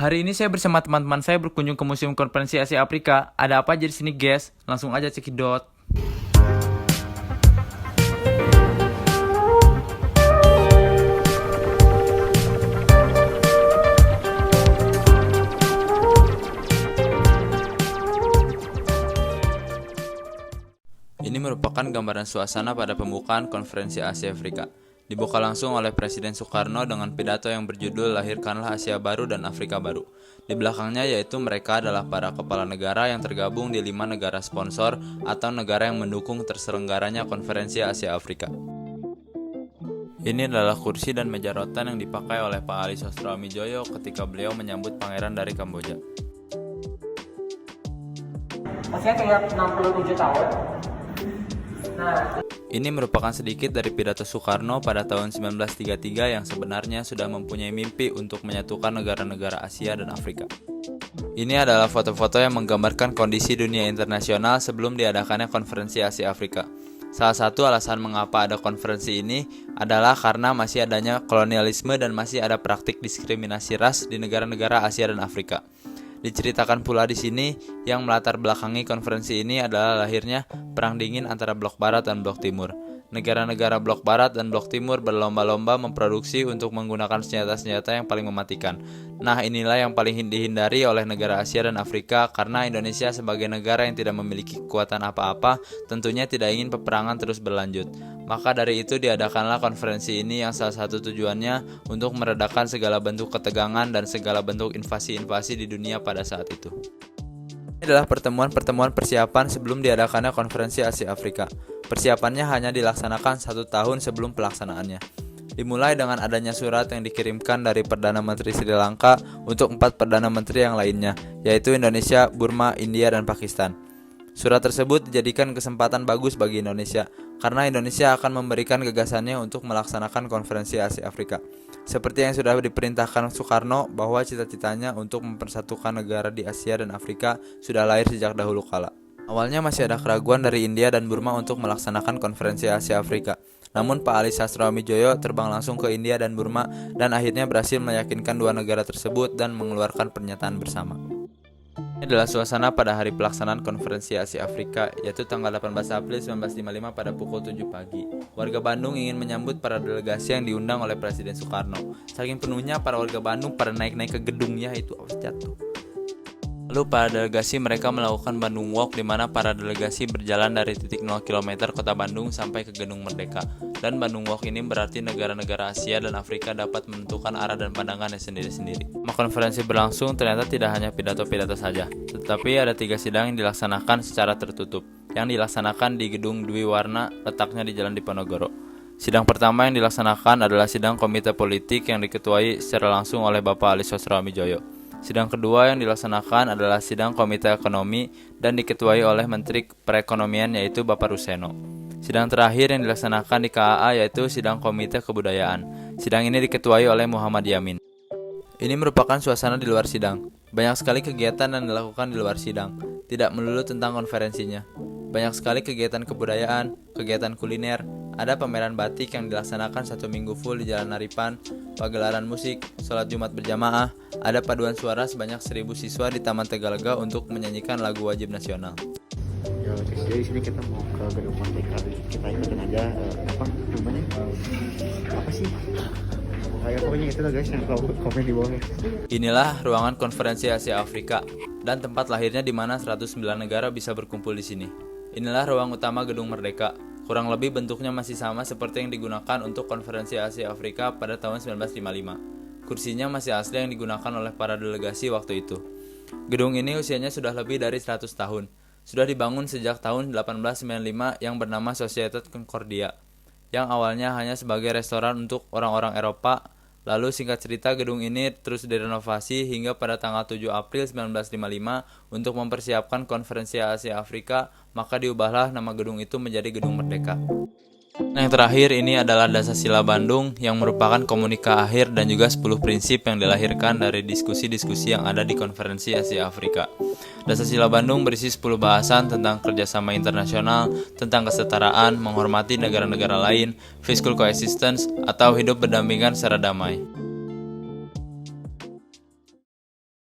Hari ini saya bersama teman-teman saya berkunjung ke Museum Konferensi Asia Afrika. Ada apa aja di sini, guys? Langsung aja cekidot. Ini merupakan gambaran suasana pada pembukaan Konferensi Asia Afrika. Dibuka langsung oleh Presiden Soekarno dengan pidato yang berjudul Lahirkanlah Asia Baru dan Afrika Baru. Di belakangnya yaitu mereka adalah para kepala negara yang tergabung di 5 negara sponsor atau negara yang mendukung terselenggaranya Konferensi Asia Afrika. Ini adalah kursi dan meja rotan yang dipakai oleh Pak Ali Sostroamidjojo ketika beliau menyambut pangeran dari Kamboja. Usia kayak 67 tahun. Ini merupakan sedikit dari pidato Soekarno pada tahun 1933 yang sebenarnya sudah mempunyai mimpi untuk menyatukan negara-negara Asia dan Afrika. Ini adalah foto-foto yang menggambarkan kondisi dunia internasional sebelum diadakannya Konferensi Asia Afrika. Salah satu alasan mengapa ada konferensi ini adalah karena masih adanya kolonialisme dan masih ada praktik diskriminasi ras di negara-negara Asia dan Afrika. Diceritakan pula di sini yang melatar belakangi konferensi ini adalah lahirnya Perang Dingin antara Blok Barat dan Blok Timur. Negara-negara Blok Barat dan Blok Timur berlomba-lomba memproduksi untuk menggunakan senjata-senjata yang paling mematikan. Nah, inilah yang paling dihindari oleh negara Asia dan Afrika karena Indonesia sebagai negara yang tidak memiliki kekuatan apa-apa tentunya tidak ingin peperangan terus berlanjut. Maka dari itu diadakanlah konferensi ini yang salah satu tujuannya untuk meredakan segala bentuk ketegangan dan segala bentuk invasi-invasi di dunia pada saat itu. Ini adalah pertemuan-pertemuan persiapan sebelum diadakannya Konferensi Asia Afrika. Persiapannya hanya dilaksanakan 1 tahun sebelum pelaksanaannya. Dimulai dengan adanya surat yang dikirimkan dari Perdana Menteri Sri Lanka untuk 4 Perdana Menteri yang lainnya, yaitu Indonesia, Burma, India, dan Pakistan. Surat tersebut dijadikan kesempatan bagus bagi Indonesia, karena Indonesia akan memberikan gagasannya untuk melaksanakan Konferensi Asia Afrika. Seperti yang sudah diperintahkan Soekarno bahwa cita-citanya untuk mempersatukan negara di Asia dan Afrika sudah lahir sejak dahulu kala. Awalnya masih ada keraguan dari India dan Burma untuk melaksanakan Konferensi Asia Afrika. Namun Pak Ali Sostroamidjojo terbang langsung ke India dan Burma dan akhirnya berhasil meyakinkan 2 negara tersebut dan mengeluarkan pernyataan bersama. Ini adalah suasana pada hari pelaksanaan Konferensi Asia Afrika, yaitu tanggal 18 April 1955 pada pukul 7 pagi. Warga Bandung ingin menyambut para delegasi yang diundang oleh Presiden Soekarno. Saking penuhnya para warga Bandung pada naik-naik ke gedungnya itu awas jatuh. Lalu para delegasi mereka melakukan Bandung Walk di mana para delegasi berjalan dari titik 0 km kota Bandung sampai ke Gedung Merdeka. Dan Bandung Walk ini berarti negara-negara Asia dan Afrika dapat menentukan arah dan pandangannya sendiri-sendiri. Konferensi berlangsung ternyata tidak hanya pidato-pidato saja, tetapi ada 3 sidang yang dilaksanakan secara tertutup, yang dilaksanakan di Gedung Dwi Warna, letaknya di Jalan Diponegoro. Sidang pertama yang dilaksanakan adalah sidang komite politik yang diketuai secara langsung oleh Bapak Ali Sostroamidjojo. Sidang kedua yang dilaksanakan adalah sidang komite ekonomi dan diketuai oleh Menteri Perekonomian yaitu Bapak Ruseno. Sidang terakhir yang dilaksanakan di KAA yaitu sidang komite kebudayaan. Sidang ini diketuai oleh Muhammad Yamin. Ini merupakan suasana di luar sidang. Banyak sekali kegiatan yang dilakukan di luar sidang, tidak melulu tentang konferensinya. Banyak sekali kegiatan kebudayaan, kegiatan kuliner, ada pameran batik yang dilaksanakan 1 minggu full di Jalan Naripan, pagelaran musik, sholat Jumat berjamaah, ada paduan suara sebanyak 1.000 siswa di Taman Tegalega untuk menyanyikan lagu wajib nasional. Ya, jadi sini kita mau ke Gedung Merdeka, kita ikutin aja namanya apa sih? Kayak pokoknya itu lah guys yang komen di bawah. Inilah ruangan Konferensi Asia Afrika dan tempat lahirnya di mana 109 negara bisa berkumpul di sini. Inilah ruang utama Gedung Merdeka. Kurang lebih bentuknya masih sama seperti yang digunakan untuk Konferensi Asia Afrika pada tahun 1955. Kursinya masih asli yang digunakan oleh para delegasi waktu itu. Gedung ini usianya sudah lebih dari 100 tahun. Sudah dibangun sejak tahun 1895 yang bernama Societat Concordia, yang awalnya hanya sebagai restoran untuk orang-orang Eropa. Lalu singkat cerita gedung ini terus direnovasi hingga pada tanggal 7 April 1955 untuk mempersiapkan Konferensi Asia Afrika, maka diubahlah nama gedung itu menjadi Gedung Merdeka. Nah, yang terakhir ini adalah Dasasila Bandung yang merupakan komunika akhir dan juga 10 prinsip yang dilahirkan dari diskusi-diskusi yang ada di Konferensi Asia Afrika. Dasasila Bandung berisi 10 bahasan tentang kerjasama internasional, tentang kesetaraan, menghormati negara-negara lain, fiscal coexistence, atau hidup berdampingan secara damai.